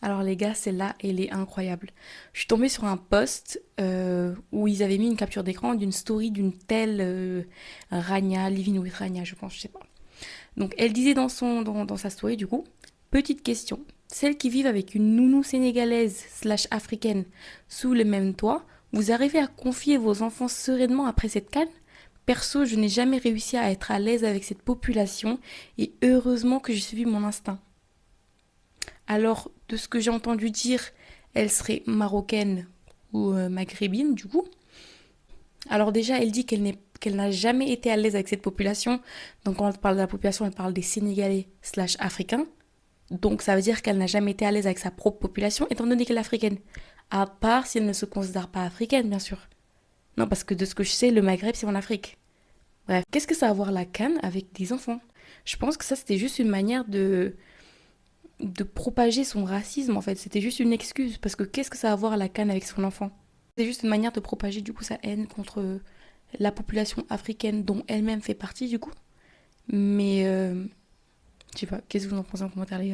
Alors les gars, celle-là, elle est incroyable. Je suis tombée sur un post où ils avaient mis une capture d'écran d'une story d'une telle Rania, Living with Rania, je pense, je sais pas. Donc elle disait dans sa story du coup, petite question, celles qui vivent avec une nounou sénégalaise slash africaine sous le même toit, vous arrivez à confier vos enfants sereinement après cette canne? Perso, je n'ai jamais réussi à être à l'aise avec cette population et heureusement que j'ai suivi mon instinct. Alors, de ce que j'ai entendu dire, elle serait marocaine ou maghrébine, du coup. Alors déjà, elle dit qu'elle n'a jamais été à l'aise avec cette population. Donc quand elle parle de la population, elle parle des Sénégalais slash africains. Donc ça veut dire qu'elle n'a jamais été à l'aise avec sa propre population, étant donné qu'elle est africaine. À part si elle ne se considère pas africaine, bien sûr. Non, parce que de ce que je sais, le Maghreb, c'est en Afrique. Bref, qu'est-ce que ça a à voir la canne avec des enfants? Je pense que ça, c'était juste une manière de propager son racisme en fait. C'était juste une excuse parce que qu'est-ce que ça a à voir la canne avec son enfant? C'est juste une manière de propager du coup sa haine contre la population africaine dont elle-même fait partie du coup. Mais je sais pas, qu'est-ce que vous en pensez en commentaire les gars?